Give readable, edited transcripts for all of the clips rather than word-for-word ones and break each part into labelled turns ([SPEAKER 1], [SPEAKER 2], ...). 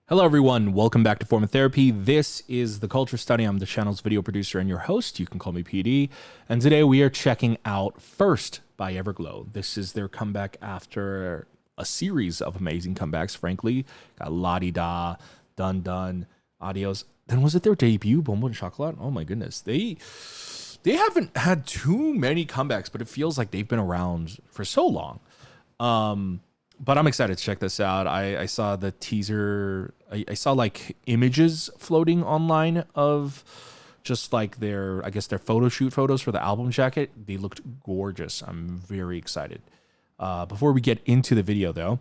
[SPEAKER 1] Hello everyone, welcome back to Form of Therapy. This is the Culture Study. I'm the channel's video producer and your host. You can call me PD. And today we are checking out First by Everglow. This is their comeback after a series of amazing comebacks, frankly. Got La-Di-Da, Dun Dun, Adios. Then was it their debut, Bon Bon Chocolat? Oh my goodness. They haven't had too many comebacks, but it feels like they've been around for so long. But I'm excited to check this out. I saw the teaser. I saw like images floating online of just like their photo shoot photos for the album jacket. They looked gorgeous. I'm very excited. Before we get into the video though,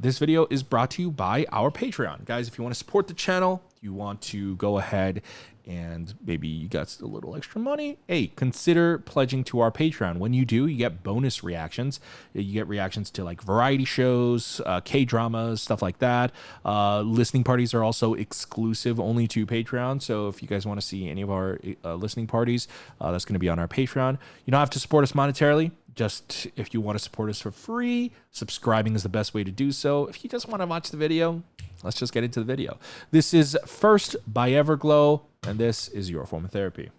[SPEAKER 1] this video is brought to you by our Patreon. Guys, if you want to support the channel, you want to go ahead and maybe you got a little extra money, hey, consider pledging to our Patreon. When you do, you get bonus reactions. You get reactions to like variety shows, K-dramas, stuff like that. Listening parties are also exclusive only to Patreon. So if you guys want to see any of our listening parties, that's going to be on our Patreon. You don't have to support us monetarily. Just if you want to support us for free, subscribing is the best way to do so. If you just want to watch the video, let's just get into the video. This is First by Everglow, and this is your Form of Therapy.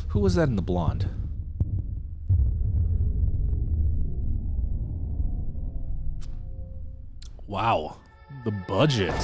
[SPEAKER 1] Who was that in the blonde? Wow, the budget.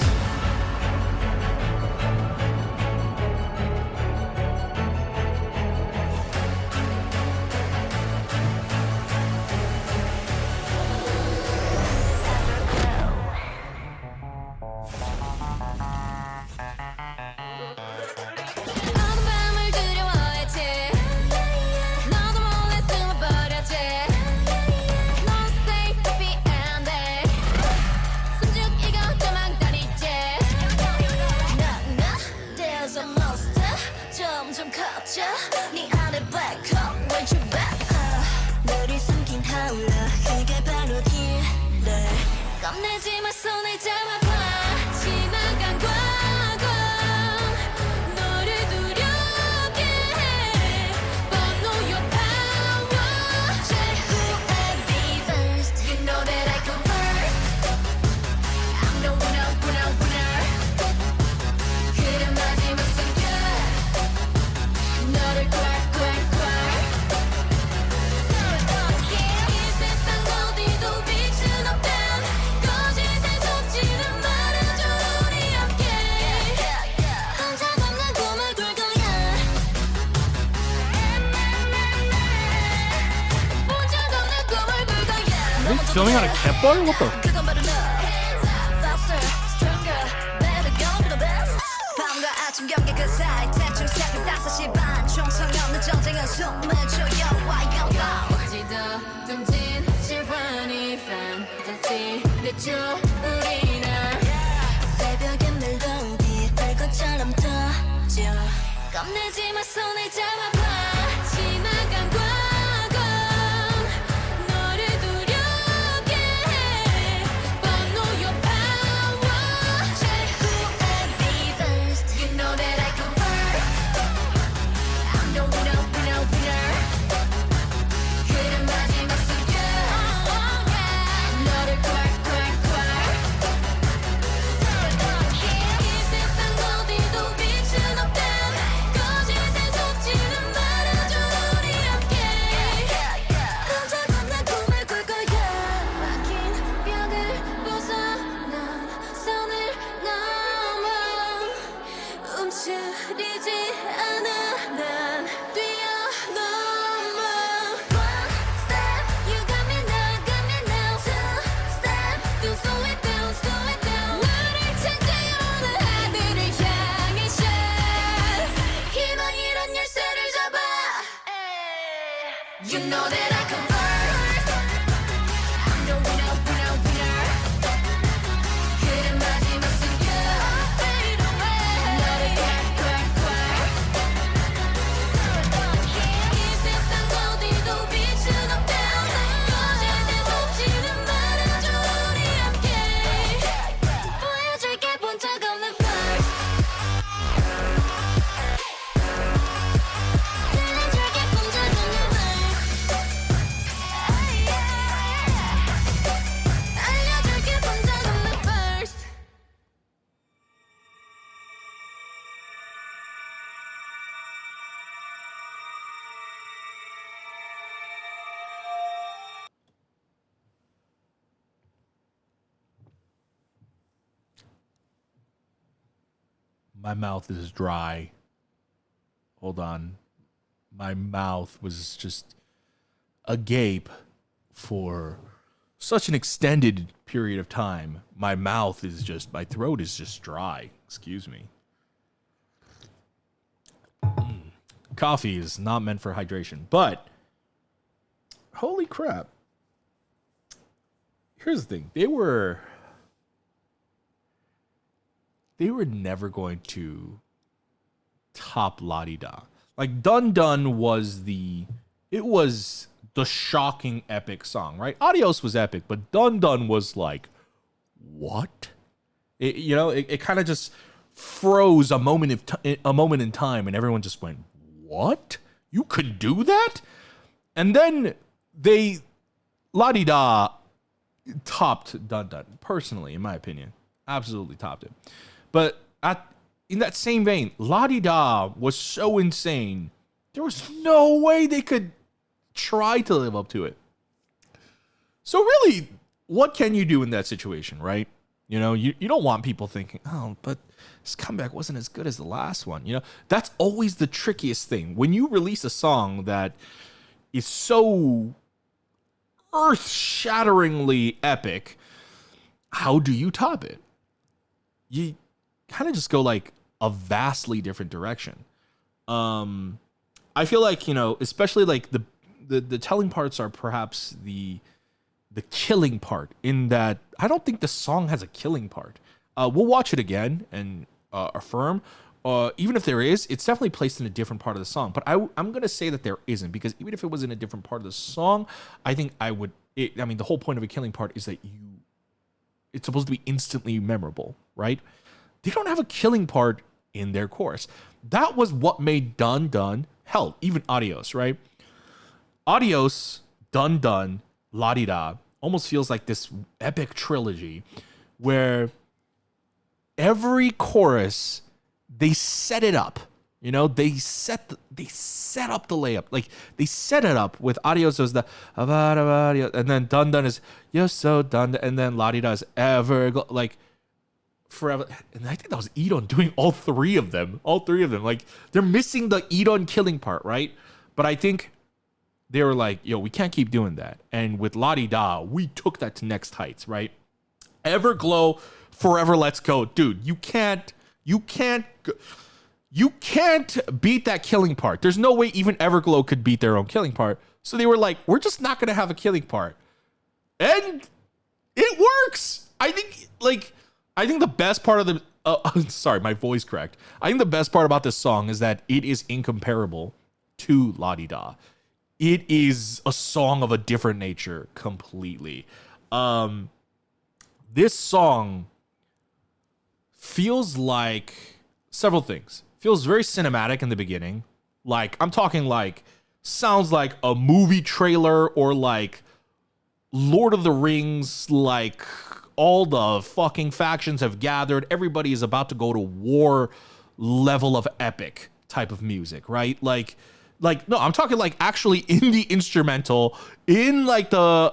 [SPEAKER 1] Filming on a campfire? What the? My mouth is dry. Hold on. My mouth was just agape for such an extended period of time. My throat is just dry. Excuse me. Coffee is not meant for hydration, but holy crap. Here's the thing. They were never going to top La Di Da. Like Dun Dun was the shocking epic song, right? Adios was epic, but Dun Dun was like, what? It kind of just froze a moment in time, and everyone just went, what? You could do that? And then La Di Da topped Dun Dun, personally, in my opinion. Absolutely topped it. But in that same vein, La Di Da was so insane, there was no way they could try to live up to it. So really, what can you do in that situation, right? You don't want people thinking, oh, but this comeback wasn't as good as the last one. That's always the trickiest thing. When you release a song that is so earth-shatteringly epic, how do you top it? You kind of just go like a vastly different direction. I feel like, especially like the telling parts are perhaps the killing part, in that I don't think the song has a killing part. We'll watch it again and affirm. Even if there is, it's definitely placed in a different part of the song. But I'm going to say that there isn't, because even if it was in a different part of the song, I think the whole point of a killing part is that it's supposed to be instantly memorable, right? They don't have a killing part in their chorus. That was what made Dun Dun, hell, even Adios, right? Adios, Dun Dun, La Di Da almost feels like this epic trilogy where every chorus, they set it up. They set up the layup. Like they set it up with Adios as the and then Dun Dun is you're so done, and then La Di Da is ever like forever. And I think that was Edon doing all three of them. Like they're missing the Edon killing part, right? But I think they were like, we can't keep doing that. And with La Di Da, we took that to next heights, right? Everglow, Forever Let's Go. Dude, you can't beat that killing part. There's no way even Everglow could beat their own killing part. So they were like, we're just not going to have a killing part. And it works. I think the best part of the sorry, my voice cracked. I think the best part about this song is that it is incomparable to La Di Da. It is a song of a different nature completely. This song feels like several things. Feels very cinematic in the beginning. Like, I'm talking like, sounds like a movie trailer, or like Lord of the Rings, like all the fucking factions have gathered. Everybody is about to go to war level of epic type of music, right? Like no, I'm talking like actually in the instrumental, in like the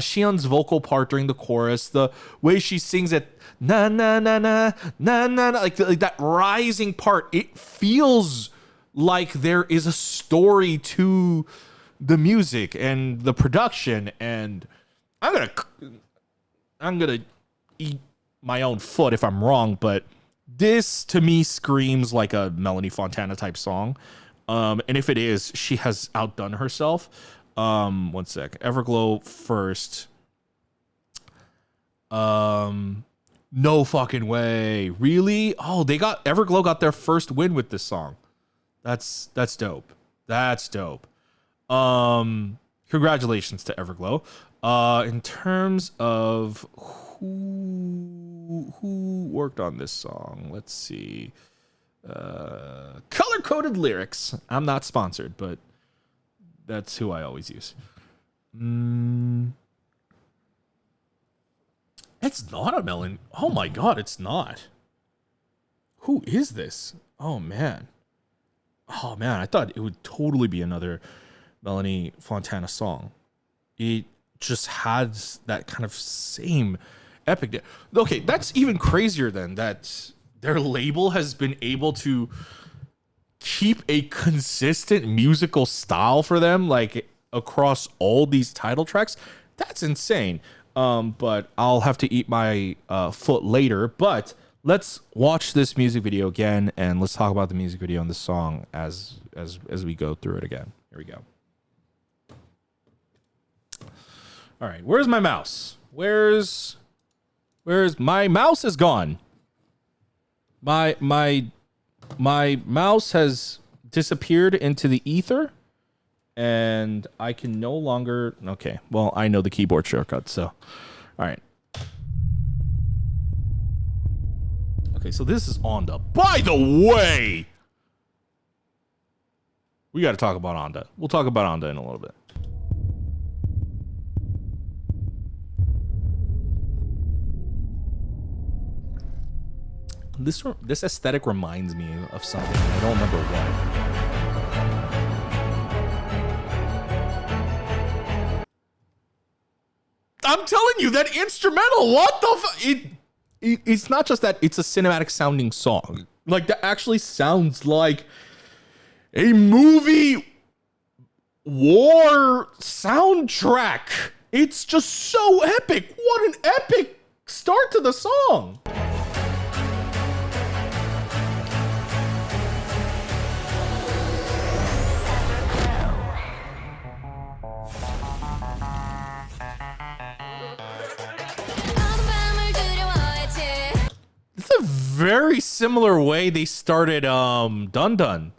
[SPEAKER 1] Xian's vocal part during the chorus, the way she sings it, na na na na na na, like that rising part. It feels like there is a story to the music and the production, and I'm gonna eat my own foot if I'm wrong, but this to me screams like a Melanie Fontana type song. And if it is, she has outdone herself. One sec. Everglow first. No fucking way. Really? Oh, Everglow got their first win with this song. That's dope. That's dope. Congratulations to Everglow. In terms of who worked on this song, let's see. Color-coded lyrics. I'm not sponsored, but that's who I always use. It's not a Melon. Oh my god, it's not. Who is this? Oh man, I thought it would totally be another Melanie Fontana song. It just has that kind of same epic. Okay, that's even crazier than that their label has been able to keep a consistent musical style for them, like across all these title tracks. That's insane. But I'll have to eat my foot later. But let's watch this music video again, and let's talk about the music video and the song as we go through it again. Here we go. All right, where's my mouse? Where's my mouse is gone. My mouse has disappeared into the ether, and I can no longer. Okay, well, I know the keyboard shortcut, so all right. Okay, so this is Onda. By the way, we got to talk about Onda. We'll talk about Onda in a little bit. This aesthetic reminds me of something. I don't remember what. I'm telling you, that instrumental. What the it's not just that it's a cinematic sounding song. Like, that actually sounds like a movie war soundtrack. It's just so epic. What an epic start to the song. It's a very similar way they started Dun Dun.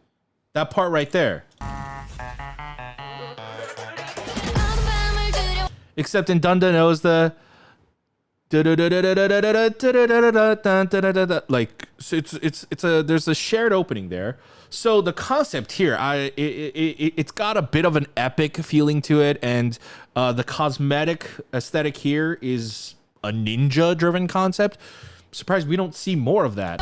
[SPEAKER 1] That part right there. Except in Dun Dun it was the like, so it's a there's a shared opening there. So the concept here, it's got a bit of an epic feeling to it, and the cosmetic aesthetic here is a ninja driven concept. Surprised we don't see more of that.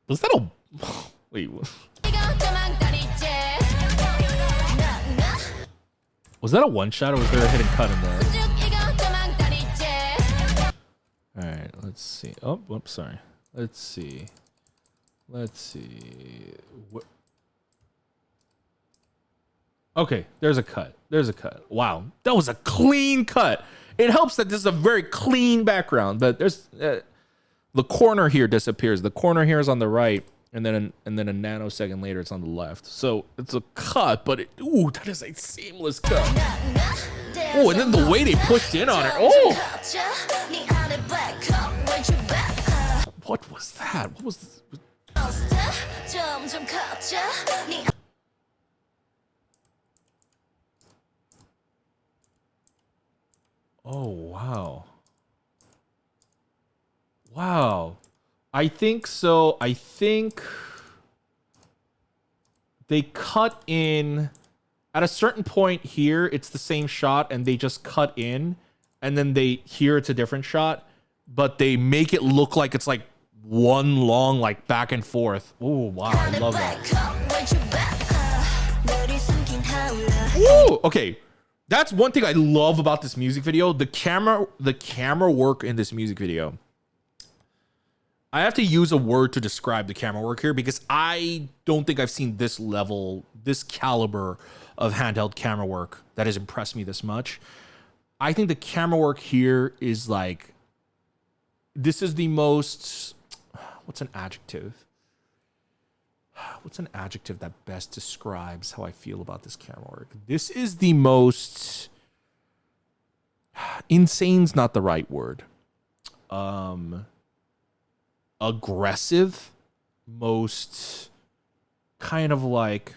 [SPEAKER 1] Was that a wait? Was that a one shot, or was there a hidden cut in there? All right, let's see. Oh, whoops, sorry. Let's see. Okay, there's a cut. Wow, that was a clean cut. It helps that this is a very clean background, but there's the corner here disappears. The corner here is on the right, and then a nanosecond later it's on the left. So it's a cut, but that is a seamless cut. Oh, and then the way they pushed in on it. Oh. What was that? What was this? Oh, wow. Wow. I think so. I think they cut in at a certain point here. It's the same shot, and they just cut in, and then here it's a different shot, but they make it look like it's like one long, like, back and forth. Oh, wow. I love that. Ooh, okay. That's one thing I love about this music video. The camera work in this music video. I have to use a word to describe the camera work here, because I don't think I've seen this level, this caliber of handheld camera work that has impressed me this much. I think the camera work here is like, this is the most, what's an adjective? What's an adjective that best describes how I feel about this camera work? This is the most, insane's not the right word. Aggressive, most kind of like,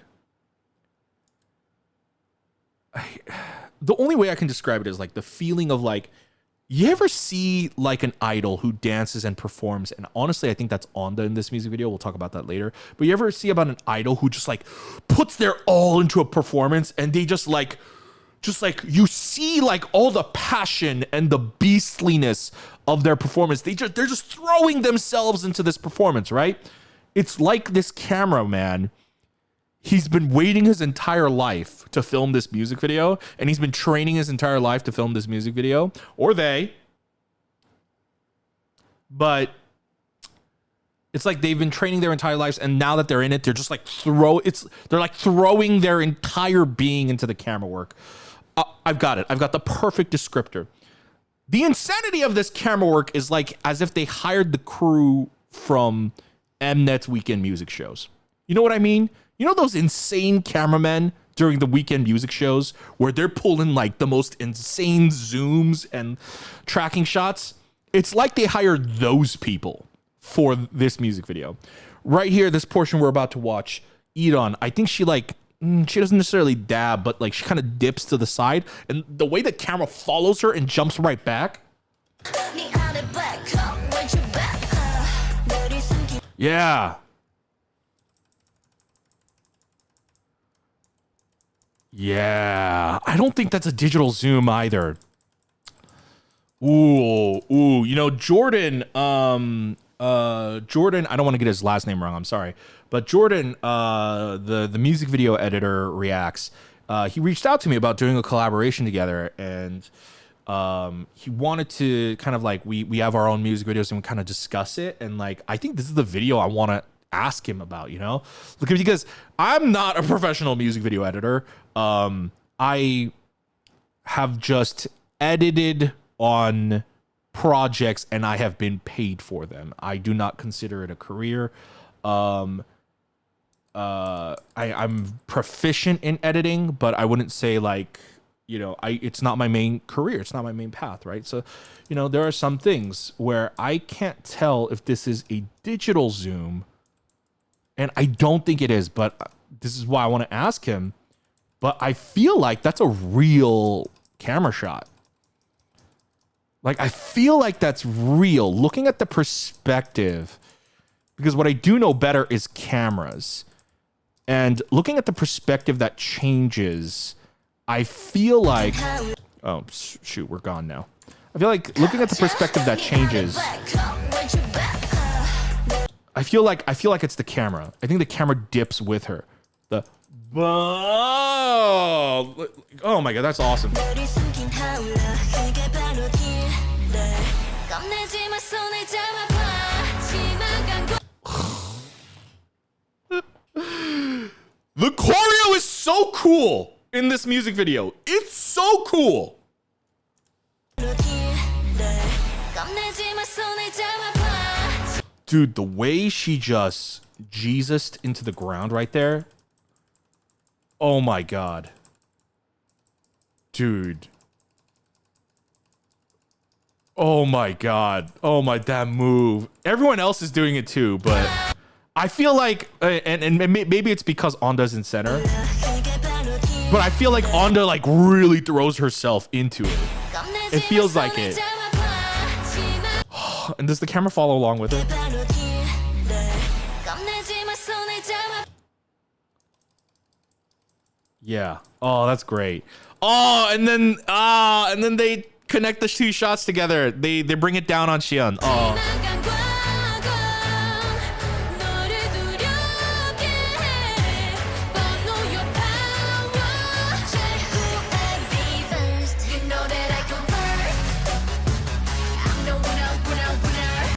[SPEAKER 1] the only way I can describe it is like the feeling of like, you ever see like an idol who dances and performs, and honestly I think that's Onda in this music video, we'll talk about that later, but you ever see about an idol who just like puts their all into a performance, and they just like you see like all the passion and the beastliness of their performance. They're just throwing themselves into this performance, right? It's like this cameraman, he's been waiting his entire life to film this music video, and he's been training his entire life to film this music video, or they. But it's like they've been training their entire lives, and now that they're in it, they're just like they're like throwing their entire being into the camera work. I've got it. I've got the perfect descriptor. The insanity of this camera work is like as if they hired the crew from Mnet's weekend music shows. You know what I mean? You know those insane cameramen during the weekend music shows where they're pulling like the most insane zooms and tracking shots? It's like they hired those people for this music video. Right here, this portion we're about to watch, Iran, I think she doesn't necessarily dab, but like she kind of dips to the side, and the way the camera follows her and jumps right back. Yeah. Yeah. I don't think that's a digital zoom either. Ooh. You know, Jordan, Jordan, I don't want to get his last name wrong, I'm sorry. But Jordan, the music video editor, reacts. He reached out to me about doing a collaboration together, and he wanted to kind of like we have our own music videos and we kind of discuss it. And like I think this is the video I want to ask him about, you know, because I'm not a professional music video editor. I have just edited on projects and I have been paid for them. I do not consider it a career. I'm proficient in editing, but I wouldn't say like, you know, it's not my main career. It's not my main path, right? So, you know, there are some things where I can't tell if this is a digital zoom, and I don't think it is, but this is why I want to ask him. But I feel like that's a real camera shot. Like, I feel like that's real. Looking at the perspective, because what I do know better is cameras. And looking at the perspective that changes, I feel like... Oh, shoot, we're gone now. I feel like looking at the perspective that changes... I feel like it's the camera. I think the camera dips with her. Oh my god, that's awesome. The choreo is so cool in this music video. It's so cool. Dude, the way she just Jesused into the ground right there. Oh my god. Dude. Oh my god. Oh my, that move. Everyone else is doing it too, but I feel like, and maybe it's because Onda's in center, but I feel like Onda like really throws herself into it. It feels like it. And does the camera follow along with it? Yeah. Oh, that's great. Oh, and then they connect the two shots together. They bring it down on Xian. Oh.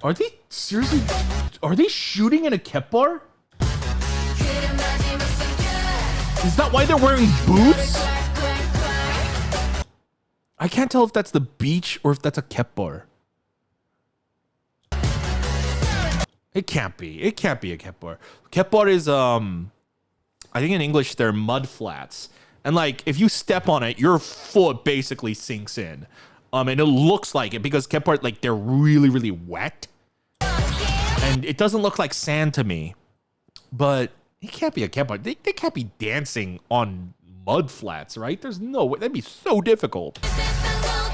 [SPEAKER 1] Are they seriously? Are they shooting in a kep bar? Is that why they're wearing boots? I can't tell if that's the beach or if that's a kep bar. It can't be. It can't be a kep bar. Kep bar is I think in English they're mud flats, and like if you step on it, your foot basically sinks in. And it looks like it because kep bar, like they're really really wet, and it doesn't look like sand to me. But it can't be a kep bar. They can't be dancing on mud flats, right? There's no way. That'd be so difficult.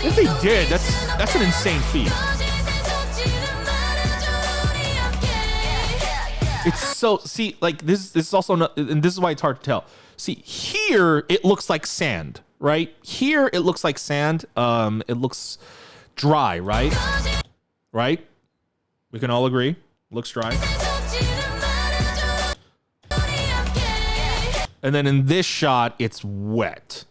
[SPEAKER 1] If they did, that's an insane feat. It's so, see, like this is also not, and this is why it's hard to tell. See, here it looks like sand, right? Here it looks like sand. It looks dry, right? Right? We can all agree. Looks dry. And then in this shot, it's wet,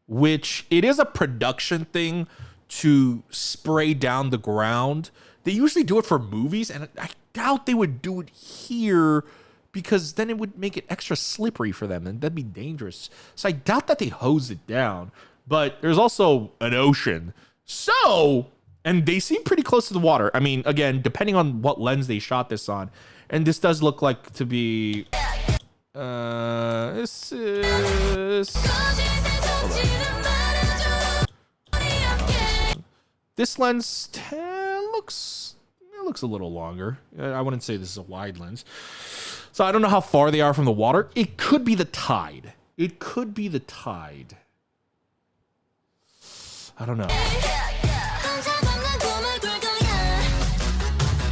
[SPEAKER 1] which it is a production thing to spray down the ground. They usually do it for movies, and I doubt they would do it here because then it would make it extra slippery for them, and that'd be dangerous. So I doubt that they hose it down. But there's also an ocean. So, and they seem pretty close to the water. I mean, again, depending on what lens they shot this on. And this does look like to be... this is... This lens looks a little longer. I wouldn't say this is a wide lens. So I don't know how far they are from the water. It could be the tide. It could be the tide. I don't know.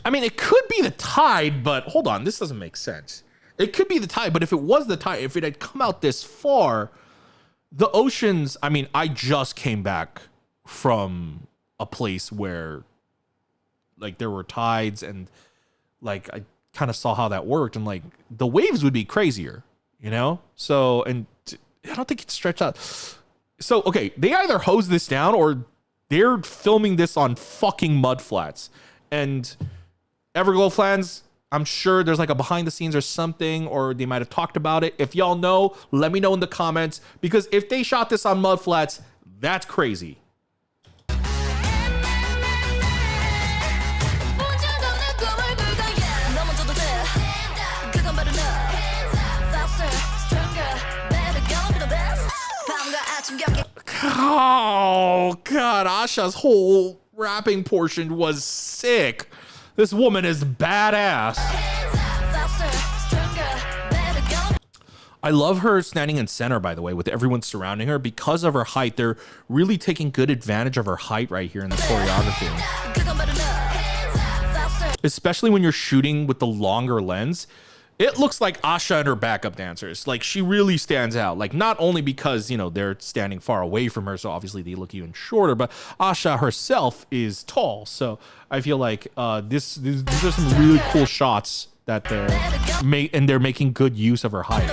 [SPEAKER 1] I mean, it could be the tide, but hold on. This doesn't make sense. It could be the tide, but if it was the tide, if it had come out this far, the oceans, I mean, I just came back from a place where like there were tides and like I kind of saw how that worked, and like the waves would be crazier, you know? So, and I don't think it's stretched out. So, okay, they either hose this down or they're filming this on fucking mud flats. And Everglow fans, I'm sure there's like a behind the scenes or something, or they might have talked about it. If y'all know, let me know in the comments, because if they shot this on mud flats, that's crazy. Oh God, Asha's whole rapping portion was sick. This woman is badass. I love her standing in center, by the way, with everyone surrounding her. Because of her height, they're really taking good advantage of her height right here in the choreography. Especially when you're shooting with the longer lens. It looks like Asha and her backup dancers. Like, she really stands out. Like, not only because, you know, they're standing far away from her, so obviously they look even shorter, but Asha herself is tall. So I feel like these are some really cool shots that they're making good use of her height.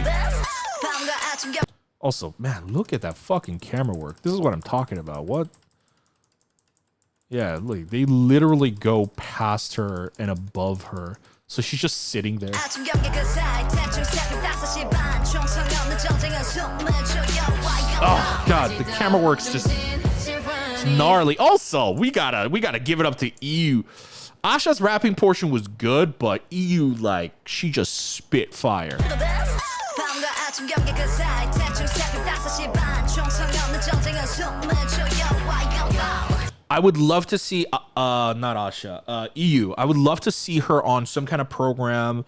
[SPEAKER 1] Also, man, look at that fucking camera work. This is what I'm talking about. What? Yeah, look, they literally go past her and above her. So she's just sitting there. Oh God, the camera work's just gnarly. Also, we gotta give it up to EU. Asha's rapping portion was good, but EU, like, she just spit fire. I would love to see, not Asha, EU. I would love to see her on some kind of program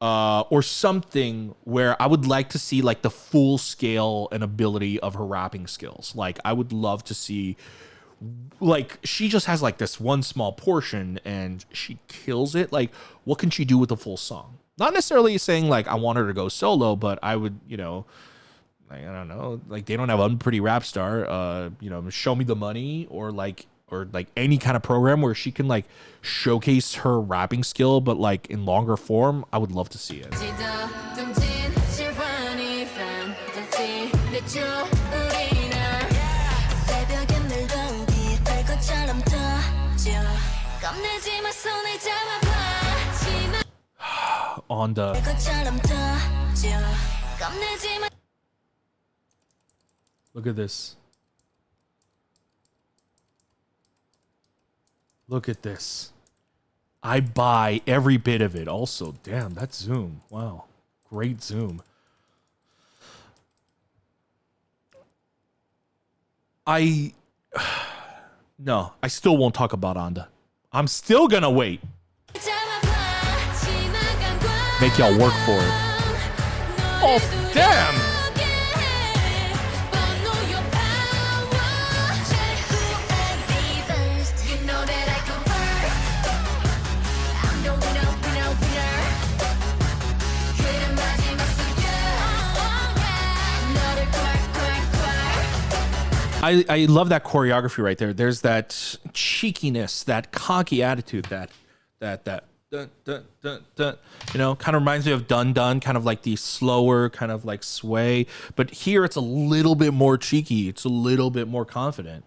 [SPEAKER 1] or something where I would like to see like the full scale and ability of her rapping skills. Like, I would love to see, like, she just has like this one small portion and she kills it. Like, what can she do with the full song? Not necessarily saying like I want her to go solo, but I would, you know, like, I don't know, like they don't have Unpretty Rap Star, you know, Show Me the Money or like any kind of program where she can like showcase her rapping skill, but like in longer form. I would love to see it. Onda. Look at this. Look at this. I buy every bit of it. Also, damn, that zoom. Wow. Great zoom. No, I still won't talk about Onda. I'm still gonna wait. Make y'all work for it. Oh, damn. I love that choreography right there. There's that cheekiness, that cocky attitude, that dun, dun, dun, dun. You know, kind of reminds me of Dun Dun, kind of like the slower kind of like sway. But here it's a little bit more cheeky. It's a little bit more confident.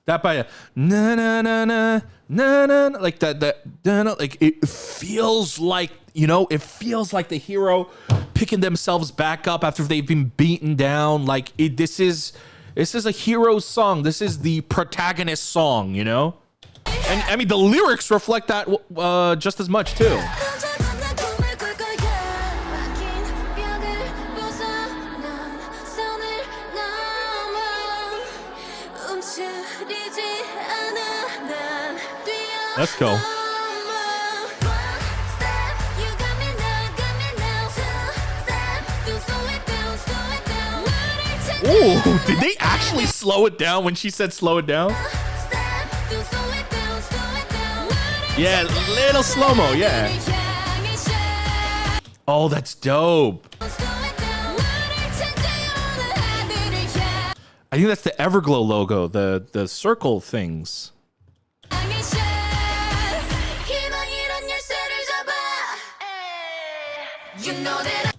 [SPEAKER 1] That by a na na na na na na, like that na, na, like it feels like, you know, it feels like the hero picking themselves back up after they've been beaten down. Like this is a hero's song. This is the protagonist song, you know. And I mean the lyrics reflect that just as much too. Let's go. Oh, did they actually slow it down when she said slow it down? Yeah, little slow-mo, yeah. Oh, that's dope. I think that's the EVERGLOW logo, the circle things.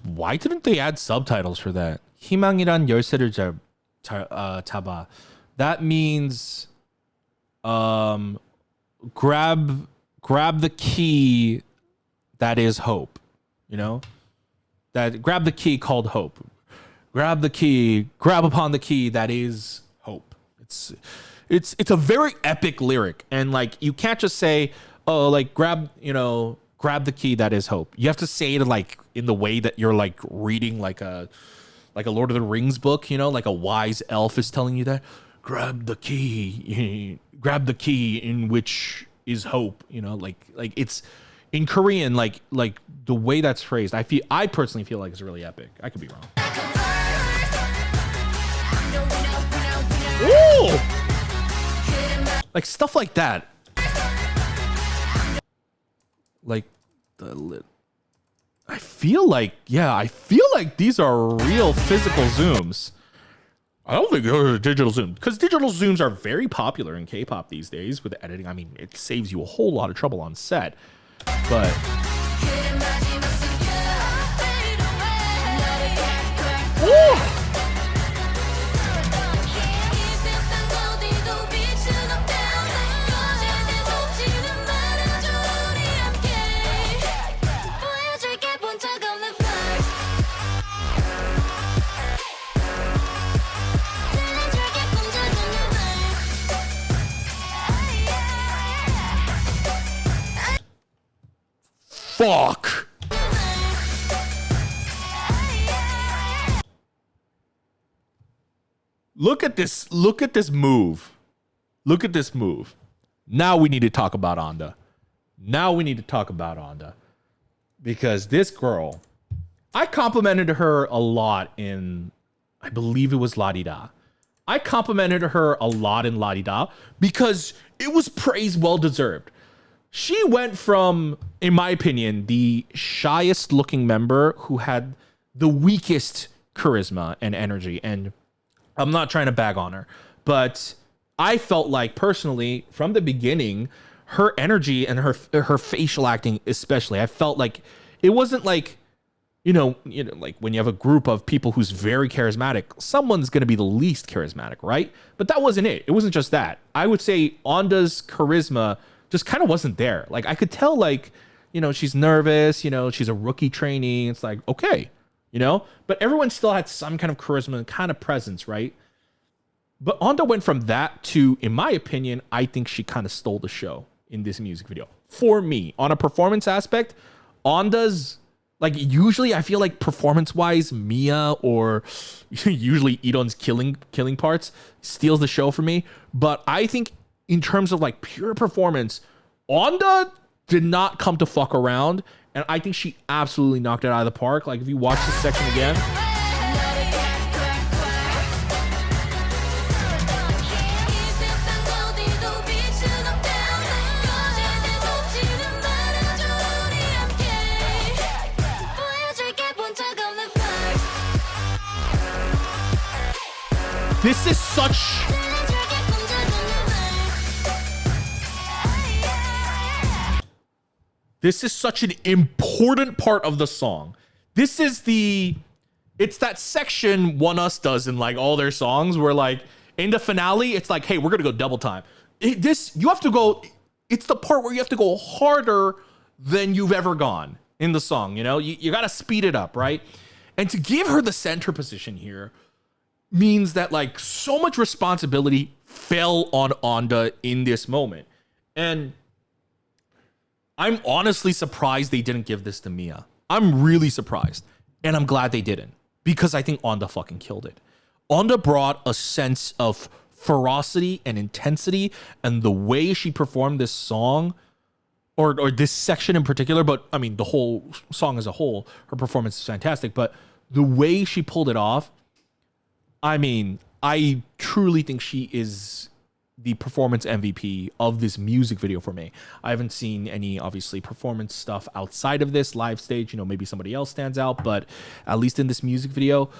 [SPEAKER 1] Why didn't they add subtitles for that? 희망이란 열쇠를 잡아. That means grab the key that is hope. You know? That grab the key called hope. Grab the key, grab upon the key that is hope. It's a very epic lyric, and like you can't just say, oh, like grab the key that is hope. You have to say it like in the way that you're like reading like a Lord of the Rings book, you know, like a wise elf is telling you that. Grab the key in which is hope, you know, like it's in Korean, like the way that's phrased, I personally feel like it's really epic. I could be wrong. Ooh! Like stuff like that. Like I feel like these are real physical zooms. I don't think they're digital zooms, because digital zooms are very popular in K-pop these days with editing. I mean, it saves you a whole lot of trouble on set. But ooh! Fuck. Look at this move. Look at this move. Now we need to talk about Onda. Because this girl, I complimented her a lot in, I believe it was La Di Da. I complimented her a lot in La Di Da because it was praise well deserved. She went from, in my opinion, the shyest looking member who had the weakest charisma and energy. And I'm not trying to bag on her, but I felt like personally from the beginning, her energy and her facial acting, especially, I felt like it wasn't like, you know, like when you have a group of people who's very charismatic, someone's going to be the least charismatic, right? But that wasn't it. It wasn't just that. I would say Onda's charisma just kind of wasn't there. Like I could tell, like, you know, she's nervous, you know, she's a rookie trainee. It's like, okay, you know, but everyone still had some kind of charisma and kind of presence, right? But Onda went from that to, in my opinion, I think she kind of stole the show in this music video. For me, on a performance aspect, Onda's, like, usually I feel like performance-wise, Mia or usually Eun's killing parts steals the show for me. But I think in terms of like pure performance, Onda did not come to fuck around, and I think she absolutely knocked it out of the park. Like if you watch this section again, This is such... This is such an important part of the song. This is the... It's that section One Us does in like all their songs where like in the finale, it's like, hey, we're going to go double time. You have to go... It's the part where you have to go harder than you've ever gone in the song. You know, you got to speed it up, right? And to give her the center position here means that like so much responsibility fell on Onda in this moment. And I'm honestly surprised they didn't give this to Mia. I'm really surprised. And I'm glad they didn't, because I think Onda fucking killed it. Onda brought a sense of ferocity and intensity, and the way she performed this song, or this section in particular, but I mean the whole song as a whole, her performance is fantastic, but the way she pulled it off, I mean, I truly think she is the performance MVP of this music video for me. I haven't seen any, obviously, performance stuff outside of this live stage. You know, maybe somebody else stands out, but at least in this music video,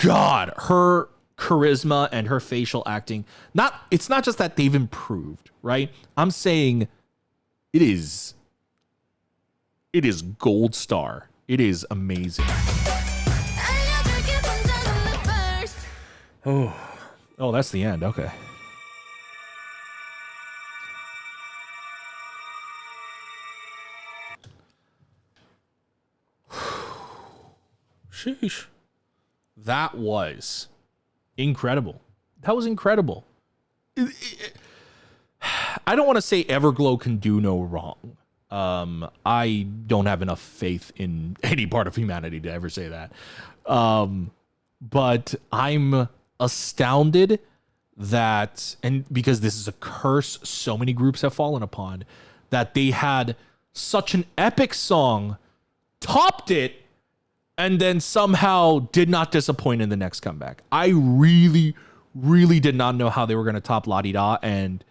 [SPEAKER 1] God, her charisma and her facial acting, it's not just that they've improved, right? I'm saying it is gold star. It is amazing. Oh, that's the end. Okay. Sheesh. That was incredible. That was incredible. I don't want to say Everglow can do no wrong. I don't have enough faith in any part of humanity to ever say that. But I'm astounded that, and because this is a curse so many groups have fallen upon, that they had such an epic song, topped it, and then somehow did not disappoint in the next comeback. I really, really did not know how they were going to top La Di Da, and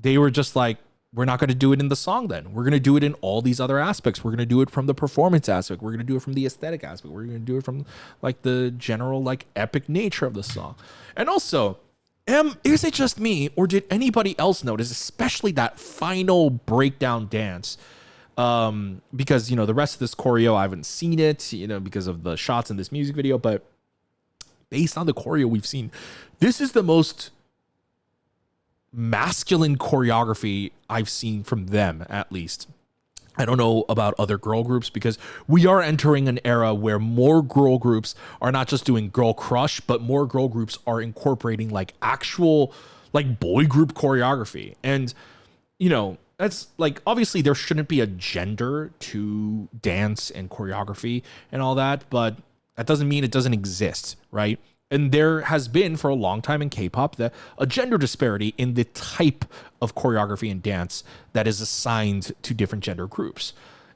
[SPEAKER 1] they were just like, we're not going to do it in the song then. We're going to do it in all these other aspects. We're going to do it from the performance aspect. We're going to do it from the aesthetic aspect. We're going to do it from like the general like epic nature of the song. And also, is it just me, or did anybody else notice, especially that final breakdown dance? Because, you know, the rest of this choreo, I haven't seen it, you know, because of the shots in this music video, but based on the choreo we've seen, this is the most masculine choreography I've seen from them, at least. I don't know about other girl groups, because we are entering an era where more girl groups are not just doing girl crush, but more girl groups are incorporating like actual like boy group choreography. And, you know, that's like, obviously there shouldn't be a gender to dance and choreography and all that, but that doesn't mean it doesn't exist, right? And there has been for a long time in K-pop a gender disparity in the type of choreography and dance that is assigned to different gender groups.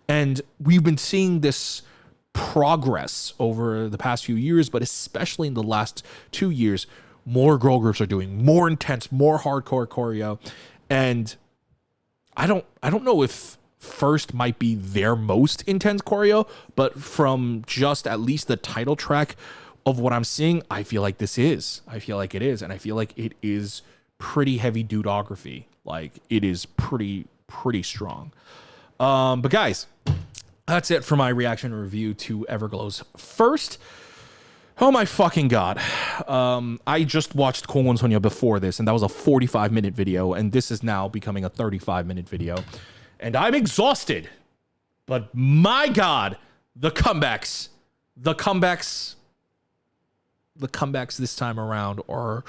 [SPEAKER 1] And we've been seeing this progress over the past few years, but especially in the last 2 years, more girl groups are doing more intense, more hardcore choreo. And I don't know if First might be their most intense choreo, but from just at least the title track of what I'm seeing, I feel like this is. I feel like it is. And I feel like it is pretty heavy dudography. Like, it is pretty strong. But guys, that's it for my reaction and review to Everglow's First. Oh my fucking God. I just watched Kongon Sonya before this, and that was a 45-minute video, and this is now becoming a 35-minute video. And I'm exhausted. But my God, the comebacks this time around are,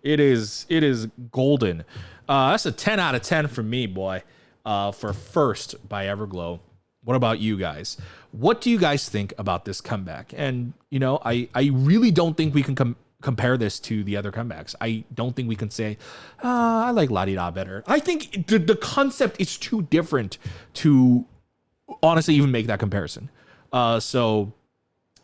[SPEAKER 1] it is golden. That's a 10 out of 10 for me, boy, for First by Everglow. What about you guys? What do you guys think about this comeback? And, you know, I really don't think we can compare this to the other comebacks. I don't think we can say, I like La Di Da better. I think the concept is too different to honestly even make that comparison. So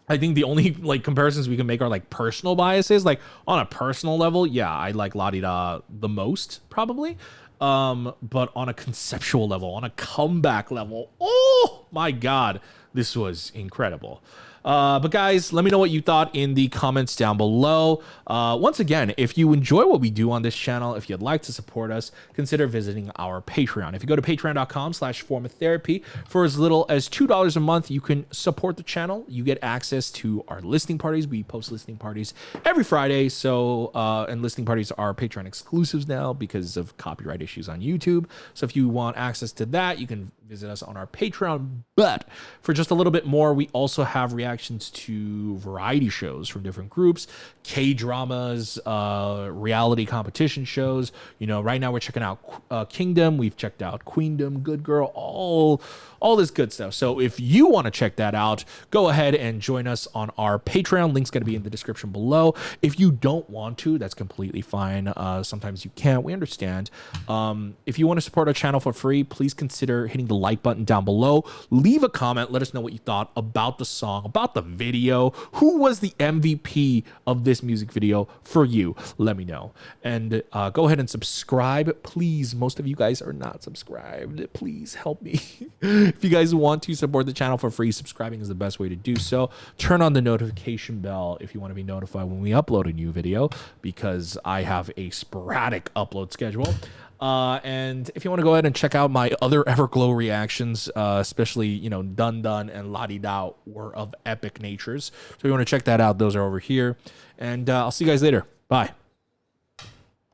[SPEAKER 1] I think the only like comparisons we can make are like personal biases. Like on a personal level, yeah, I like La Di Da the most probably. But on a conceptual level, on a comeback level, oh my God, this was incredible. But guys, let me know what you thought in the comments down below. Once again, if you enjoy what we do on this channel, if you'd like to support us, consider visiting our Patreon. If you go to patreon.com/formatherapy, for as little as $2 a month, you can support the channel. You get access to our listening parties. We post listening parties every Friday. So, and listening parties are Patreon exclusives now because of copyright issues on YouTube. So if you want access to that, you can visit us on our Patreon. But for just a little bit more, we also have reactions to variety shows from different groups, K-dramas, reality competition shows. You know, right now we're checking out Kingdom. We've checked out Queendom, Good Girl, all this good stuff. So if you want to check that out, go ahead and join us on our Patreon. Link's going to be in the description below. If you don't want to, that's completely fine. Sometimes you can't. We understand. If you want to support our channel for free, please consider hitting the like button down below. Leave a comment. Let us know what you thought about the song, about the video. Who was the MVP of this music video for you? Let me know. And go ahead and subscribe. Please, most of you guys are not subscribed. Please help me. If you guys want to support the channel for free, subscribing is the best way to do so. Turn on the notification bell if you want to be notified when we upload a new video, because I have a sporadic upload schedule. And if you want to go ahead and check out my other Everglow reactions, especially, you know, Dun Dun and La Di Da were of epic natures. So if you want to check that out, those are over here. And I'll see you guys later. Bye.